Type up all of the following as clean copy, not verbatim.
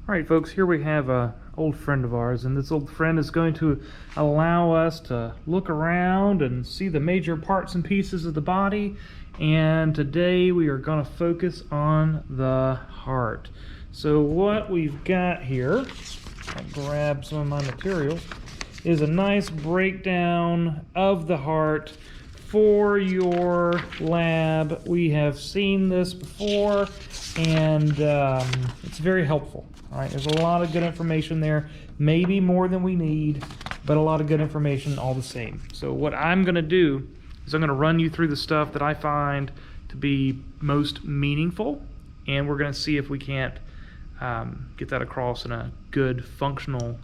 Alright folks, here we have an old friend of ours, and this old friend is going to allow us to look around and see the major parts and pieces of the body. And today we are going to focus on the heart. So what we've got here, I'll grab some of my materials, is a nice breakdown of the heart for your lab. We have seen this before, and it's very helpful. All right, there's a lot of good information there, maybe more than we need, but a lot of good information all the same. So what I'm going to do is I'm going to run you through the stuff that I find to be most meaningful, and we're going to see if we can't get that across in a good, functional,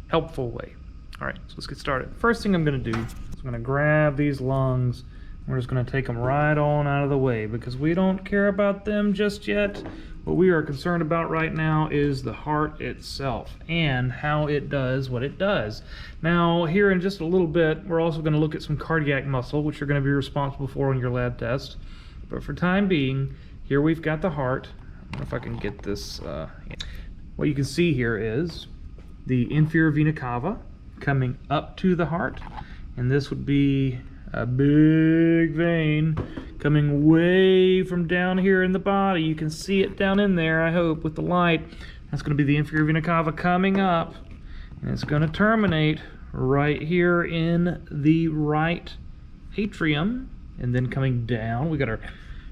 helpful way. All right, so let's get started. First thing I'm going to do is I'm going to grab these lungs. We're just going to take them right on out of the way because we don't care about them just yet. What we are concerned about right now is the heart itself and how it does what it does. Now, here in just a little bit, we're also going to look at some cardiac muscle, which you're going to be responsible for on your lab test. But for time being, here we've got the heart. I don't know if I can get this. What you can see here is the inferior vena cava coming up to the heart, and this would be a big vein coming way from down here in the body. You can see it down in there, I hope, with the light. That's going to be the inferior vena cava coming up, and it's going to terminate right here in the right atrium, and then coming down. We got our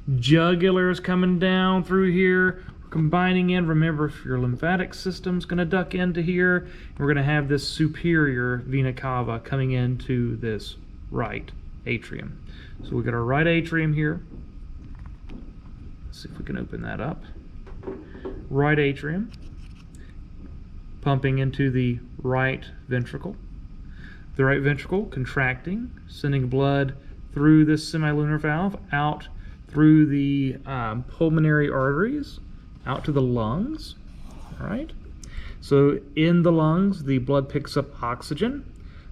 jugulars coming down through here, combining in. Remember, if your lymphatic system's going to duck into here, we're going to have this superior vena cava coming into this right atrium. So we got our right atrium here. Let's see if we can open that up. Right atrium pumping into the right ventricle. The right ventricle contracting, sending blood through this semilunar valve out through the pulmonary arteries out to the lungs. All right. So in the lungs, the blood picks up oxygen.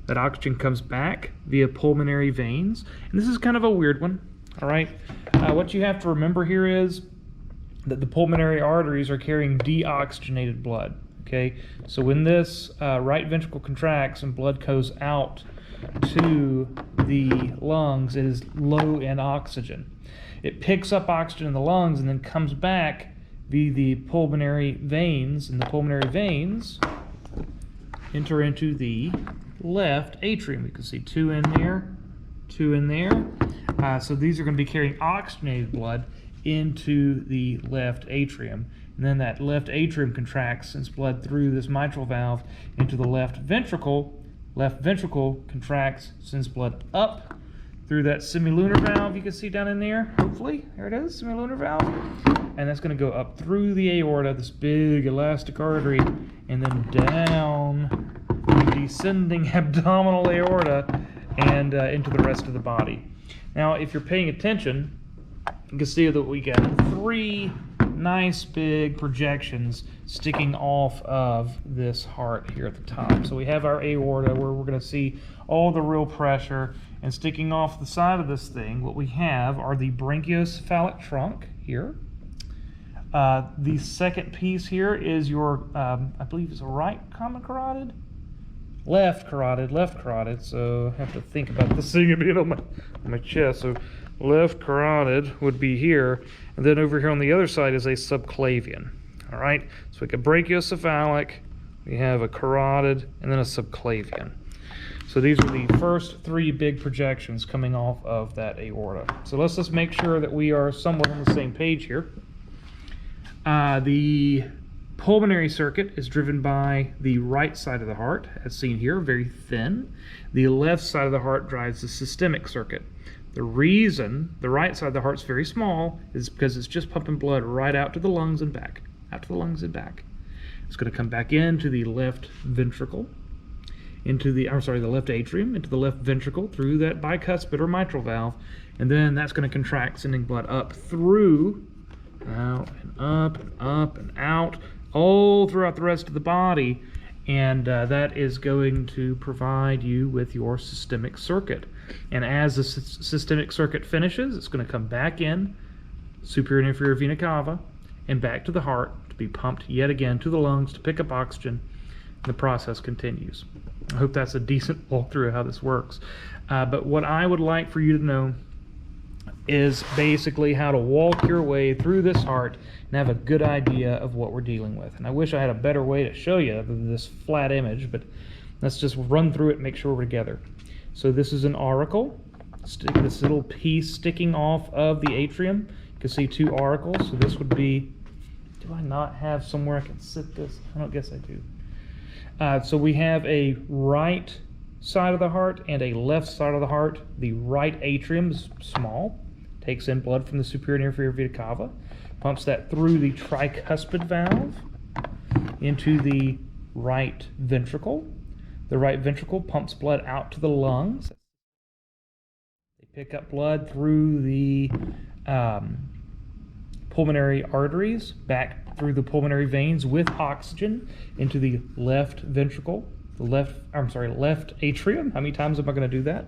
That oxygen comes back via pulmonary veins. And this is kind of a weird one, all right? What you have to remember here is that the pulmonary arteries are carrying deoxygenated blood, okay? So when this right ventricle contracts and blood goes out to the lungs, it is low in oxygen. It picks up oxygen in the lungs and then comes back via the pulmonary veins, and the pulmonary veins enter into the left atrium. You can see two in there, two in there. So these are going to be carrying oxygenated blood into the left atrium. And then that left atrium contracts, sends blood through this mitral valve into the left ventricle. Left ventricle contracts, sends blood up through that semilunar valve you can see down in there, hopefully. There it is, semilunar valve. And that's going to go up through the aorta, this big elastic artery, and then down the descending abdominal aorta and into the rest of the body. Now, if you're paying attention, you can see that we got three nice big projections sticking off of this heart here at the top. So we have our aorta where we're going to see all the real pressure, and sticking off the side of this thing, what we have are the brachiocephalic trunk here. The second piece here is your, I believe it's a right common carotid? Left carotid, so I have to think about this thing being on my chest. So left carotid would be here, and then over here on the other side is a subclavian. All right, so we got brachiocephalic, we have a carotid, and then a subclavian. So these are the first three big projections coming off of that aorta. So let's just make sure that we are somewhat on the same page here. The pulmonary circuit is driven by the right side of the heart, as seen here, very thin. The left side of the heart drives the systemic circuit. The reason the right side of the heart's very small is because it's just pumping blood right out to the lungs and back, out to the lungs and back. It's going to come back into the left ventricle, into the, the left atrium, into the left ventricle, through that bicuspid or mitral valve, and then that's going to contract, sending blood up through, out and up and up and out, all throughout the rest of the body, and that is going to provide you with your systemic circuit. And as the systemic circuit finishes, it's going to come back in, superior and inferior vena cava, and back to the heart to be pumped yet again to the lungs to pick up oxygen. The process continues. I hope that's a decent walkthrough of how this works. But what I would like for you to know is basically how to walk your way through this heart and have a good idea of what we're dealing with. And I wish I had a better way to show you this flat image, but let's just run through it and make sure we're together. So this is an auricle, this little piece sticking off of the atrium. You can see two auricles, so this would be, do I not have somewhere I can sit this? I don't guess I do. So we have a right side of the heart and a left side of the heart. The right atrium is small, takes in blood from the superior and inferior vena cava, pumps that through the tricuspid valve into the right ventricle. The right ventricle pumps blood out to the lungs. They pick up blood through the pulmonary arteries, back through the pulmonary veins with oxygen into the left ventricle, left atrium. How many times am I going to do that?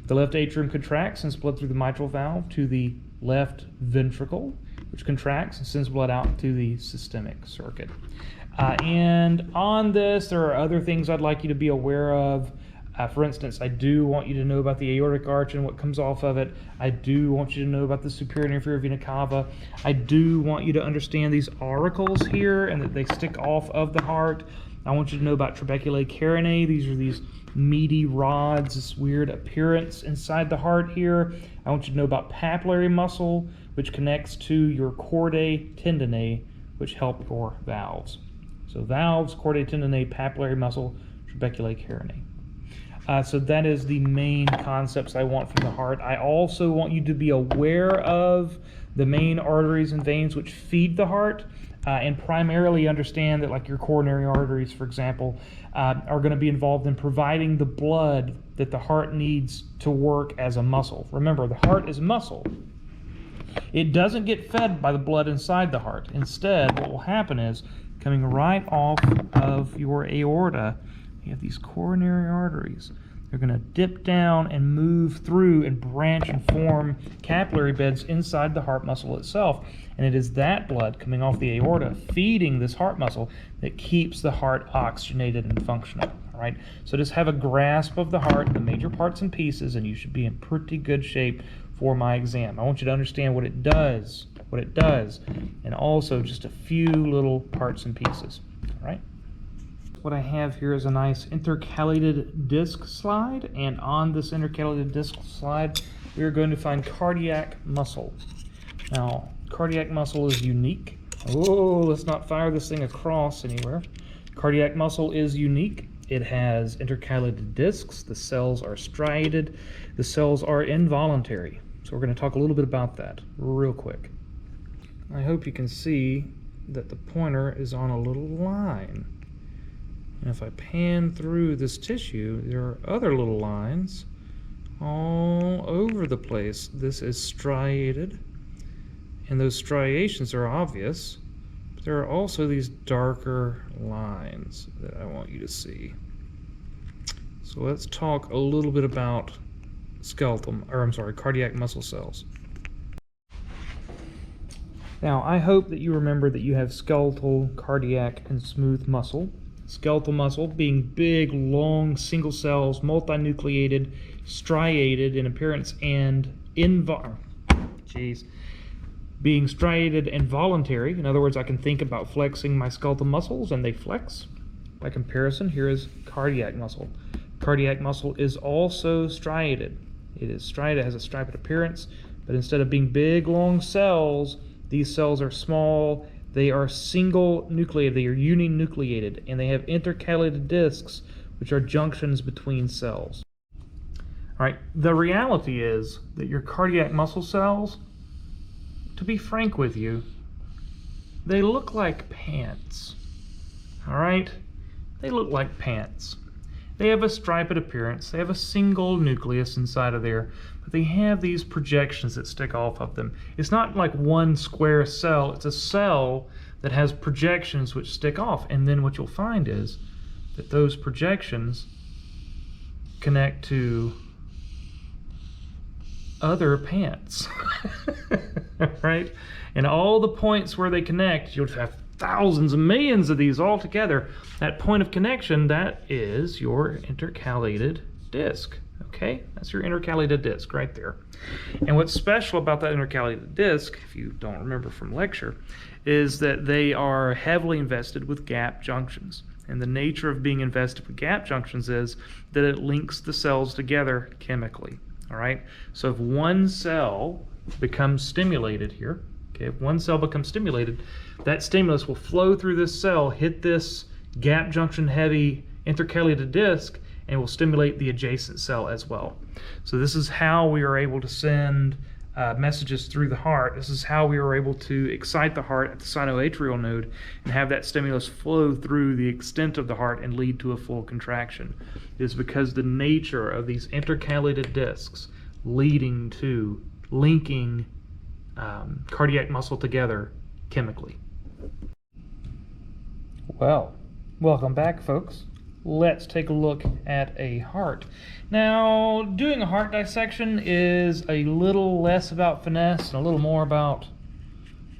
The left atrium contracts and sends blood through the mitral valve to the left ventricle, which contracts and sends blood out to the systemic circuit. And on this, there are other things I'd like you to be aware of. For instance, I do want you to know about the aortic arch and what comes off of it. I do want you to know about the superior and inferior vena cava. I do want you to understand these auricles here and that they stick off of the heart. I want you to know about trabeculae carinae. These are these meaty rods, this weird appearance inside the heart here. I want you to know about papillary muscle, which connects to your chordae tendineae, which help your valves. So valves, chordae tendineae, papillary muscle, trabeculae carinae. So that is the main concepts I want from the heart. I also want you to be aware of the main arteries and veins which feed the heart, and primarily understand that, like your coronary arteries, for example, are going to be involved in providing the blood that the heart needs to work as a muscle. Remember, the heart is muscle. It doesn't get fed by the blood inside the heart. Instead, what will happen is, coming right off of your aorta, you have these coronary arteries. They're going to dip down and move through and branch and form capillary beds inside the heart muscle itself. And it is that blood coming off the aorta feeding this heart muscle that keeps the heart oxygenated and functional. All right? So just have a grasp of the heart, the major parts and pieces, and you should be in pretty good shape for my exam. I want you to understand what it does, and also just a few little parts and pieces. All right? What I have here is a nice intercalated disc slide, and on this intercalated disc slide we are going to find cardiac muscle. Now, cardiac muscle is unique. Oh, let's not fire this thing across anywhere. Cardiac muscle is unique. It has intercalated discs. The cells are striated. The cells are involuntary. So we're going to talk a little bit about that real quick. I hope you can see that the pointer is on a little line. And if I pan through this tissue, there are other little lines all over the place. This is striated, and those striations are obvious, but there are also these darker lines that I want you to see. So let's talk a little bit about cardiac muscle cells. Now, I hope that you remember that you have skeletal, cardiac, and smooth muscle. Skeletal muscle being big, long, single cells, multinucleated, striated in appearance, and being striated and voluntary. In other words, I can think about flexing my skeletal muscles and they flex. By comparison, here is cardiac muscle. Cardiac muscle is also striated. It is striated, has a striped appearance, but instead of being big, long cells, these cells are small. They are single nucleated, they are uninucleated, and they have intercalated discs, which are junctions between cells. All right, the reality is that your cardiac muscle cells, to be frank with you, they look like pants. All right? They look like pants. They have a striped appearance, they have a single nucleus inside of there, but they have these projections that stick off of them. It's not like one square cell, it's a cell that has projections which stick off, and then what you'll find is that those projections connect to other pants. Right? And all the points where they connect, you'll have thousands and millions of these all together. That point of connection, that is your intercalated disc. Okay, that's your intercalated disc right there. And what's special about that intercalated disc, if you don't remember from lecture, is that they are heavily invested with gap junctions. And the nature of being invested with gap junctions is that it links the cells together chemically. All right, so if one cell becomes stimulated here, okay, if one cell becomes stimulated, that stimulus will flow through this cell, hit this gap junction heavy intercalated disc, and will stimulate the adjacent cell as well. So this is how we are able to send messages through the heart. This is how we are able to excite the heart at the sinoatrial node and have that stimulus flow through the extent of the heart and lead to a full contraction. It is because the nature of these intercalated discs leading to linking cardiac muscle together chemically. Well, welcome back, folks. Let's take a look at a heart. Now, doing a heart dissection is a little less about finesse and a little more about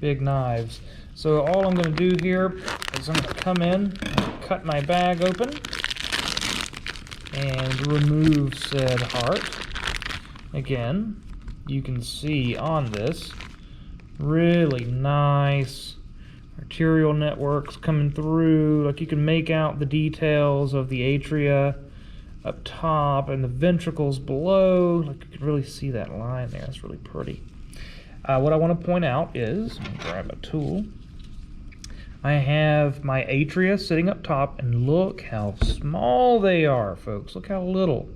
big knives. So all I'm going to do here is I'm going to come in, cut my bag open, and remove said heart. Again, you can see on this really nice arterial networks coming through. Like, you can make out the details of the atria up top and the ventricles below. Like, you can really see that line there. It's really pretty. What I want to point out is, let me grab a tool. I have my atria sitting up top, and look how small they are, folks. Look how little.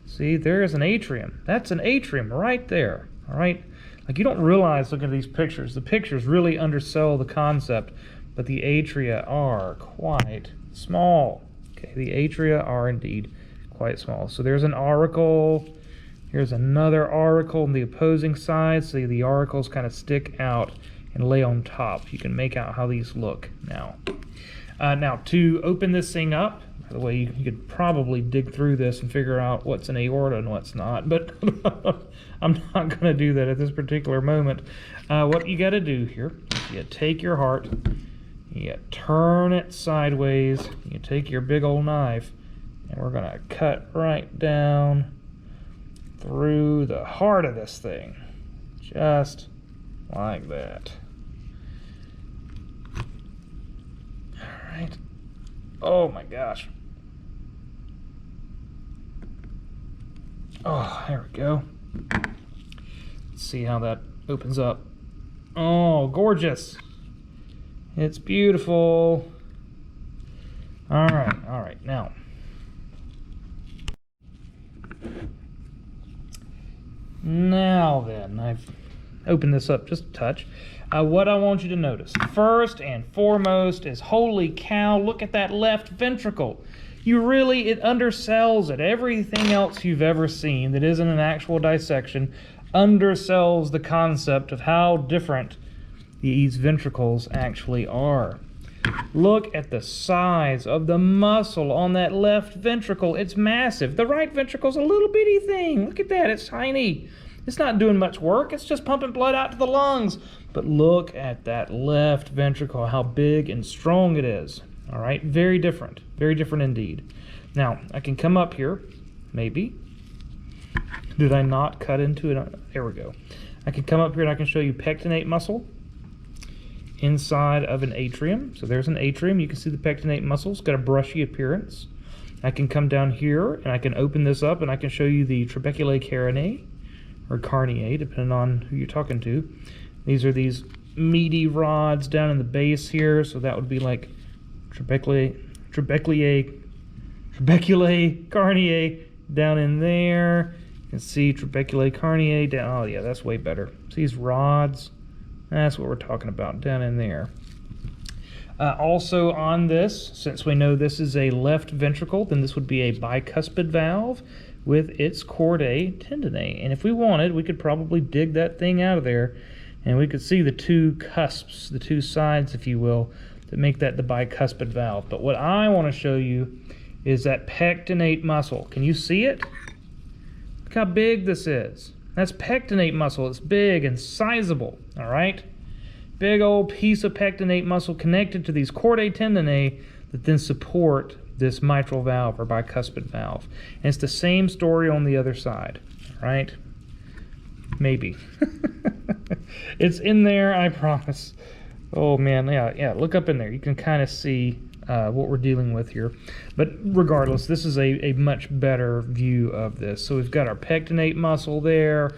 See, there's an atrium. That's an atrium right there. All right. Like, you don't realize, looking at these pictures, the pictures really undersell the concept, but the atria are quite small. Okay, the atria are indeed quite small. So there's an auricle. Here's another auricle on the opposing side. So the auricles kind of stick out and lay on top. You can make out how these look now. Now, to open this thing up, by the way, you could probably dig through this and figure out what's an aorta and what's not, but I'm not going to do that at this particular moment. What you got to do here is you take your heart, you turn it sideways, you take your big old knife, and we're going to cut right down through the heart of this thing, just like that. All right. Oh my gosh. Oh, there we go. Let's see how that opens up. Oh, gorgeous. It's beautiful. All right, now. Now then, I've opened this up just a touch. What I want you to notice, first and foremost, is holy cow, look at that left ventricle. It undersells it. Everything else you've ever seen that isn't an actual dissection undersells the concept of how different these ventricles actually are. Look at the size of the muscle on that left ventricle. It's massive. The right ventricle's a little bitty thing. Look at that, it's tiny. It's not doing much work, it's just pumping blood out to the lungs. But look at that left ventricle, how big and strong it is. All right, very different indeed. Now, I can come up here, maybe. Did I not cut into it? There we go. I can come up here and I can show you pectinate muscle inside of an atrium. So there's an atrium. You can see the pectinate muscle. It's got a brushy appearance. I can come down here and I can open this up and I can show you the trabeculae carinae, or carneae, depending on who you're talking to. These are these meaty rods down in the base here, so that would be like trabeculae carneae down in there. You can see trabeculae carneae down. Oh yeah, that's way better. See these rods? That's what we're talking about down in there. Also on this, since we know this is a left ventricle, then this would be a bicuspid valve with its chordae tendineae. And if we wanted, we could probably dig that thing out of there and we could see the two cusps, the two sides, if you will, that make that the bicuspid valve. But what I want to show you is that pectinate muscle. Can you see it? Look how big this is. That's pectinate muscle. It's big and sizable, all right? big old piece of pectinate muscle connected to these chordae tendineae that then support this mitral valve or bicuspid valve. And it's the same story on the other side, right? Maybe. It's in there, I promise. Oh man, yeah, look up in there. You can kind of see what we're dealing with here. But regardless, this is a much better view of this. So we've got our pectinate muscle there.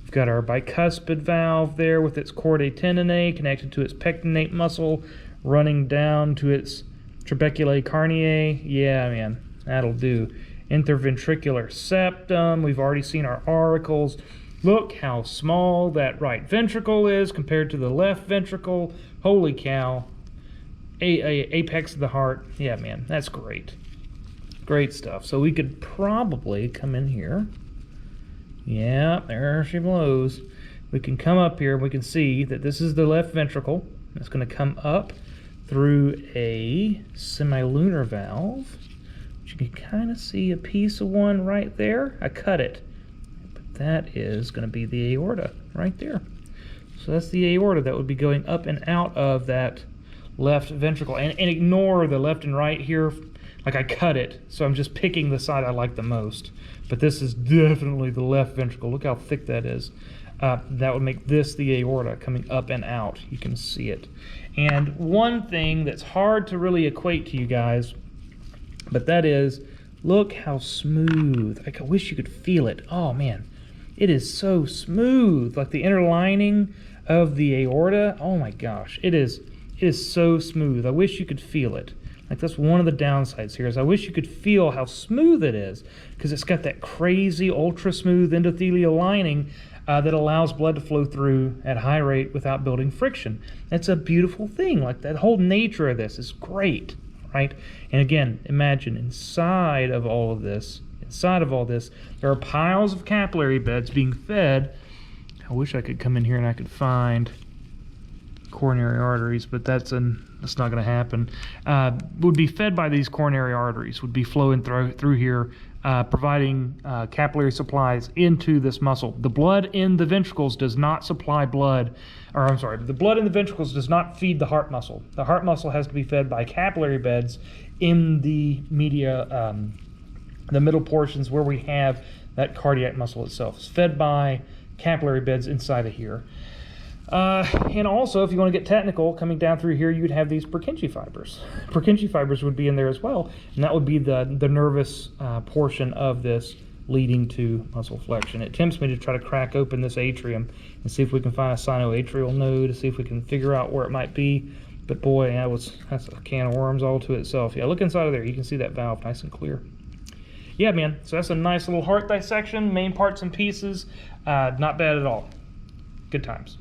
We've got our bicuspid valve there with its chordae tendineae connected to its pectinate muscle, running down to its trabeculae carneae. Yeah, man, that'll do. Interventricular septum. We've already seen our auricles. Look how small that right ventricle is compared to the left ventricle. Holy cow. Apex of the heart. Yeah, man, that's great. Great stuff. So we could probably come in here. Yeah, there she blows. We can come up here and we can see that this is the left ventricle. It's going to come up through a semilunar valve. You can kind of see a piece of one right there. I cut it. But that is going to be the aorta right there. So that's the aorta that would be going up and out of that left ventricle. And ignore the left and right here. Like I cut it, so I'm just picking the side I like the most. But this is definitely the left ventricle. Look how thick that is. That would make this the aorta coming up and out. You can see it. And one thing that's hard to really equate to you guys, but that is, look how smooth. Like I wish you could feel it. Oh man, it is so smooth. Like the inner lining of the aorta. Oh my gosh, it is so smooth. I wish you could feel it. Like that's one of the downsides here is I wish you could feel how smooth it is, because it's got that crazy ultra smooth endothelial lining that allows blood to flow through at a high rate without building friction. That's a beautiful thing. Like that whole nature of this is great, right? And again, imagine inside of all this, there are piles of capillary beds being fed. I wish I could come in here and I could find coronary arteries, but that's not going to happen. Would be fed by these coronary arteries, would be flowing through here, providing capillary supplies into this muscle. The blood in the ventricles does not supply blood, or I'm sorry, the blood in the ventricles does not feed the heart muscle. The heart muscle has to be fed by capillary beds in the media, the middle portions where we have that cardiac muscle itself. It's fed by capillary beds inside of here. And also, if you want to get technical, coming down through here, you'd have these Purkinje fibers. Purkinje fibers would be in there as well, and that would be the nervous portion of this leading to muscle flexion. It tempts me to try to crack open this atrium and see if we can find a sinoatrial node, to see if we can figure out where it might be. But boy, that's a can of worms all to itself. Yeah, look inside of there. You can see that valve nice and clear. Yeah, man, so that's a nice little heart dissection, main parts and pieces. Not bad at all. Good times.